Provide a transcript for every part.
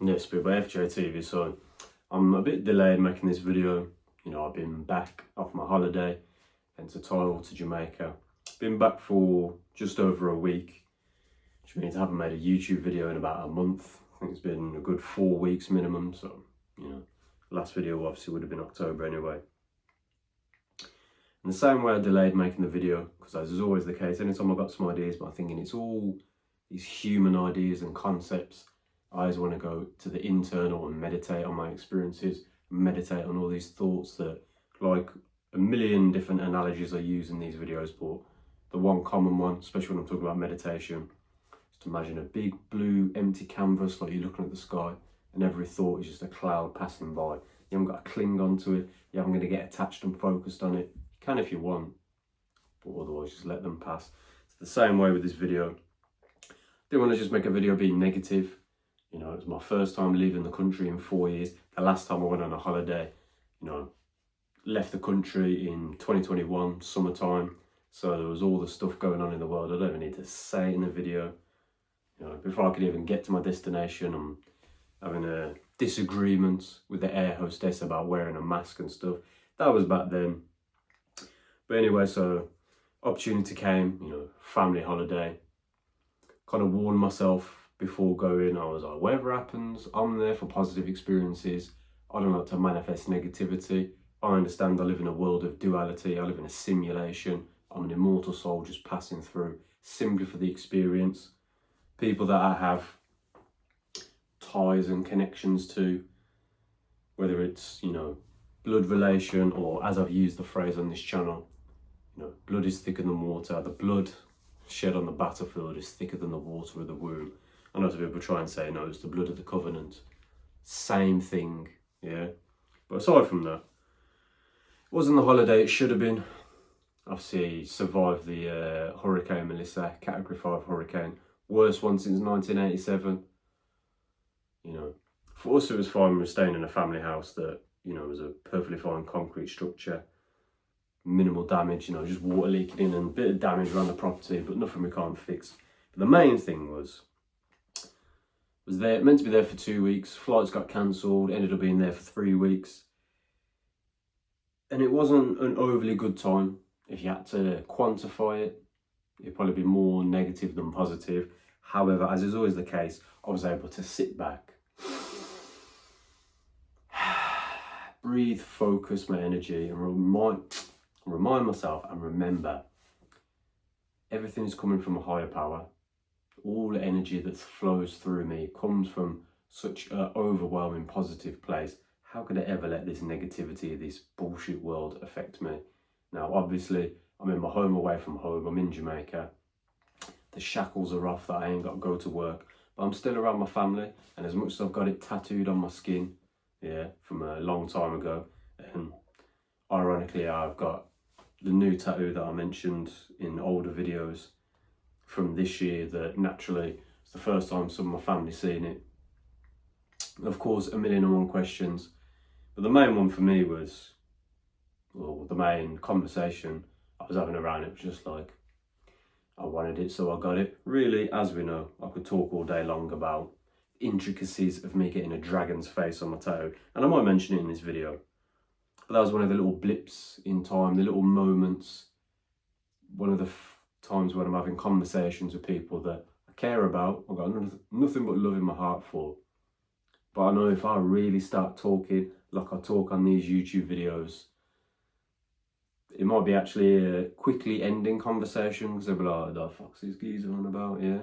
Yes, but by FJTV, so I'm a bit delayed making this video. You know, I've been back off my holiday, hence the title, to Jamaica. Been back for just over a week, which means I haven't made a YouTube video in about a month. I think it's been a good 4 weeks minimum, so, you know, last video obviously would have been October anyway. In the same way I delayed making the video, because as is always the case, anytime I've got some ideas, but I'm thinking it's all these human ideas and concepts, I always want to go to the internal and meditate on my experiences, meditate on all these thoughts that, like a million different analogies I use in these videos, but the one common one, especially when I'm talking about meditation, is to imagine a big blue empty canvas, like you're looking at the sky, and every thought is just a cloud passing by. You haven't got to cling onto it, you haven't got to get attached and focused on it. You can if you want, but otherwise just let them pass. It's the same way with this video. I didn't want to just make a video being negative. You know, it was my first time leaving the country in 4 years. The last time I went on a holiday, you know, left the country in 2021, summertime. So there was all the stuff going on in the world. I don't even need to say it in the video. You know, before I could even get to my destination, I'm having a disagreement with the air hostess about wearing a mask and stuff. That was back then. But anyway, so opportunity came, you know, family holiday. Kind of warned myself before going. I was like, whatever happens, I'm there for positive experiences. I don't like to manifest negativity. I understand I live in a world of duality. I live in a simulation. I'm an immortal soul just passing through simply for the experience. People that I have ties and connections to, whether it's, you know, blood relation, or as I've used the phrase on this channel, you know, blood is thicker than water. The blood shed on the battlefield is thicker than the water of the womb. I know some people try and say, no, it's the blood of the covenant. Same thing, yeah? But aside from that, it wasn't the holiday it should have been. Obviously, survived the Hurricane Melissa, Category 5 hurricane. Worst one since 1987. You know, for us it was fine. We were staying in a family house that, you know, was a perfectly fine concrete structure. Minimal damage, you know, just water leaking in and a bit of damage around the property, but nothing we can't fix. But the main thing was there, meant to be there for 2 weeks. Flights got cancelled, ended up being there for 3 weeks. And it wasn't an overly good time. If you had to quantify it, it'd probably be more negative than positive. However, as is always the case, I was able to sit back, breathe, focus my energy, and remind myself and remember everything is coming from a higher power. All the energy that flows through me comes from such an overwhelming positive place. How could I ever let this negativity, this bullshit world affect me? Now, obviously, I'm in my home away from home. I'm in Jamaica. The shackles are off that I ain't got to go to work. But I'm still around my family. And as much as I've got it tattooed on my skin, yeah, from a long time ago, and ironically, I've got the new tattoo that I mentioned in older videos from this year that naturally it's the first time some of my family seen it. Of course, 1,000,001 questions, but the main one for me was, well, the main conversation I was having around it was just like, I wanted it, so I got it. Really, as we know, I could talk all day long about intricacies of me getting a dragon's face on my tattoo, and I might mention it in this video. But that was one of the little blips in time, the little moments, one of the times when I'm having conversations with people that I care about, I've got nothing but love in my heart for. But I know if I really start talking like I talk on these YouTube videos, it might be actually a quickly ending conversation, because they'll be like, the fuck's this geezer on about, yeah?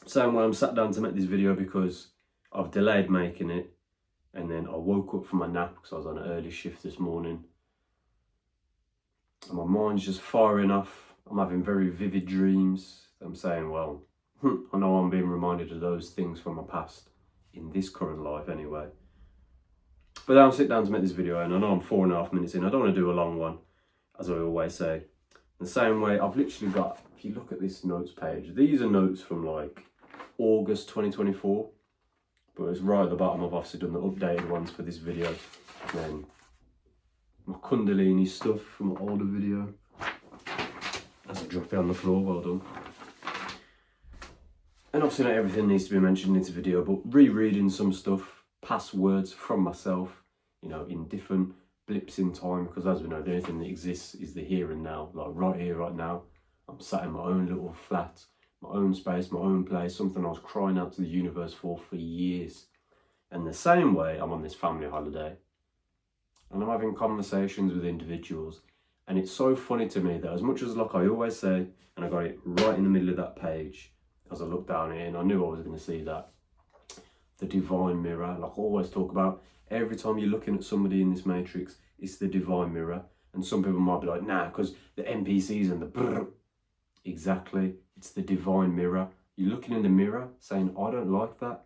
Same way I'm sat down to make this video because I've delayed making it, and then I woke up from my nap because I was on an early shift this morning. And my mind's just firing off. I'm having very vivid dreams. I'm saying, well, I know I'm being reminded of those things from my past in this current life anyway. But I'll sit down to make this video, and I know I'm 4.5 minutes in. I don't want to do a long one, as I always say. The same way, I've literally got, if you look at this notes page, these are notes from like August 2024. But it's right at the bottom. I've obviously done the updated ones for this video. And then my Kundalini stuff from an older video. As I drop it on the floor, well done. And obviously not everything needs to be mentioned in this video, but rereading some stuff, past words from myself, you know, in different blips in time, because as we know, the only thing that exists is the here and now, like right here, right now. I'm sat in my own little flat, my own space, my own place, something I was crying out to the universe for years. And the same way, I'm on this family holiday, and I'm having conversations with individuals, and it's so funny to me that as much as, like I always say, and I got it right in the middle of that page, as I looked down here, and I knew I was going to see that, the divine mirror, like I always talk about, every time you're looking at somebody in this matrix, it's the divine mirror. And some people might be like, nah, because the NPCs and the brr. Exactly, it's the divine mirror. You're looking in the mirror saying, I don't like that.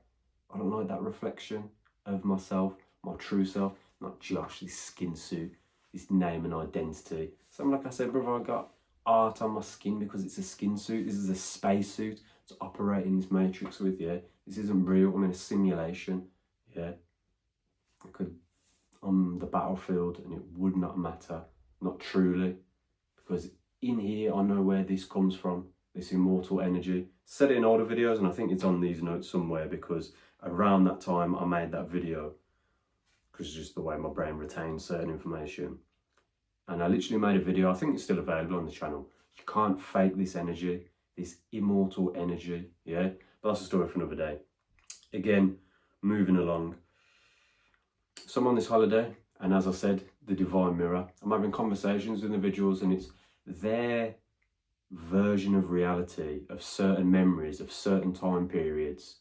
I don't like that reflection of myself, my true self, not Josh, this skin suit, this name and identity. So like I said, brother, I got art on my skin because it's a skin suit. This is a space suit to operate in this matrix with, yeah. This isn't real, I'm in a simulation, yeah. I could, on the battlefield, and it would not matter, not truly, because in here I know where this comes from, this immortal energy. Said it in older videos, and I think it's on these notes somewhere, because around that time I made that video, because it's just the way my brain retains certain information. And I literally made a video, I think it's still available on the channel. You can't fake this energy, this immortal energy, yeah? But that's a story for another day. Again, moving along. So I'm on this holiday, and as I said, the divine mirror. I'm having conversations with individuals, and it's their version of reality, of certain memories, of certain time periods,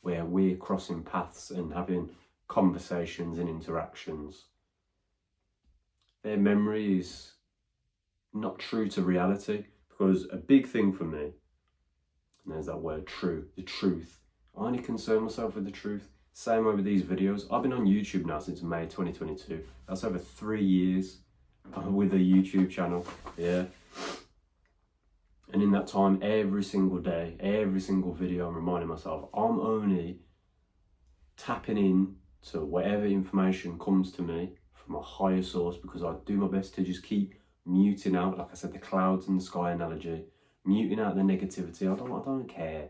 where we're crossing paths and having conversations and interactions. Their memory is not true to reality, because a big thing for me, and there's that word true, the truth. I only concern myself with the truth. Same over these videos. I've been on YouTube now since May 2022. That's over 3 years with a YouTube channel, yeah. And in that time, every single day, every single video, I'm reminding myself, I'm only tapping in to whatever information comes to me from a higher source, because I do my best to just keep muting out, like I said, the clouds in the sky analogy, muting out the negativity. I don't care,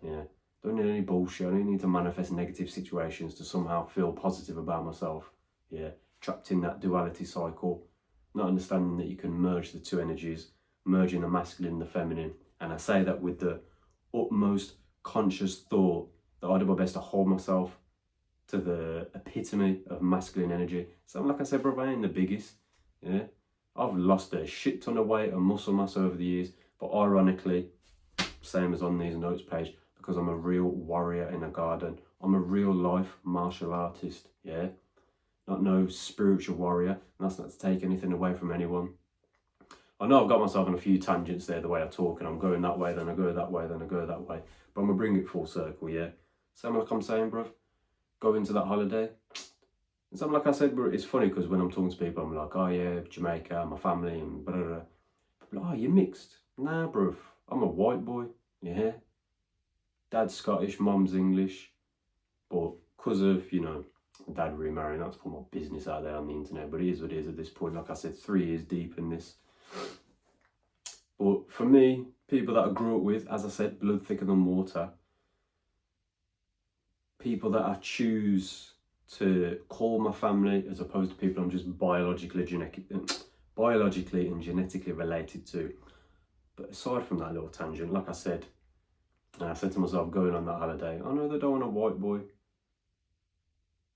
yeah. Don't need any bullshit. I don't need to manifest negative situations to somehow feel positive about myself, yeah. Trapped in that duality cycle, not understanding that you can merge the two energies, merging the masculine and the feminine. And I say that with the utmost conscious thought that I do my best to hold myself to the epitome of masculine energy. So like I said, brother, I ain't the biggest, yeah. I've lost a shit ton of weight and muscle mass over the years, but ironically, same as on these notes page, because I'm a real warrior in a garden. I'm a real life martial artist, yeah. Not no spiritual warrior, and that's not to take anything away from anyone. I know I've got myself on a few tangents there, the way I talk, and I'm going that way, then I go that way, then I go that way. But I'm going to bring it full circle, yeah? Same like I'm saying, bruv, go into that holiday. And something like I said, bro, it's funny because when I'm talking to people, I'm like, oh yeah, Jamaica, my family, and blah, blah, blah. People are like, oh, you're mixed. Nah, bruv, I'm a white boy, yeah? Dad's Scottish, mum's English. But because of, you know, dad remarrying, not to put my business out there on the internet, but it is what it is at this point. Like I said, 3 years deep in this. But for me, people that I grew up with, as I said, blood thicker than water, people that I choose to call my family as opposed to people I'm just biologically and genetically related to. But aside from that little tangent, like I said, and I said to myself going on that holiday, I know they don't want a white boy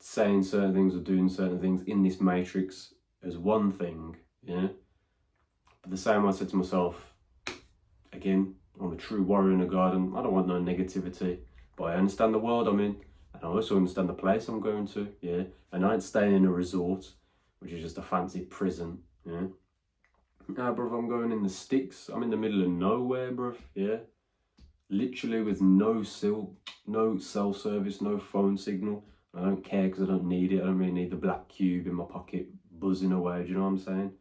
saying certain things or doing certain things in this matrix as one thing, yeah. But the same I said to myself, again, I'm a true warrior in a garden. I don't want no negativity, but I understand the world I'm in, and I also understand the place I'm going to, yeah. And I ain't staying in a resort, which is just a fancy prison, yeah. Nah, bruv, I'm going in the sticks. I'm in the middle of nowhere, bruv, yeah. Literally with no cell service, no phone signal. I don't care because I don't need it. I don't really need the black cube in my pocket buzzing away, do you know what I'm saying?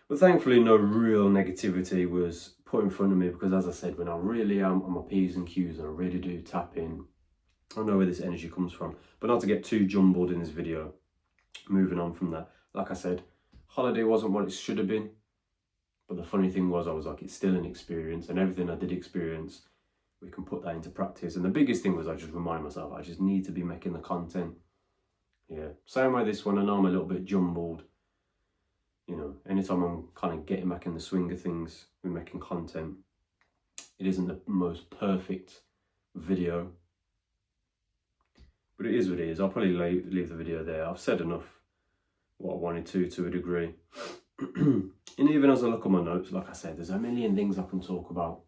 But thankfully no real negativity was put in front of me, because as I said, when I really am on my P's and Q's and I really do tap in, I know where this energy comes from. But not to get too jumbled in this video, moving on from that, like I said, holiday wasn't what it should have been. But the funny thing was, I was like, it's still an experience, and everything I did experience we can put that into practice. And the biggest thing was I just remind myself, I just need to be making the content. Yeah, same way this one, I know I'm a little bit jumbled. You know, anytime I'm kind of getting back in the swing of things with making content, it isn't the most perfect video, but it is what it is. I'll probably leave the video there. I've said enough what I wanted to a degree. And even as I look at my notes, like I said, there's a million things I can talk about.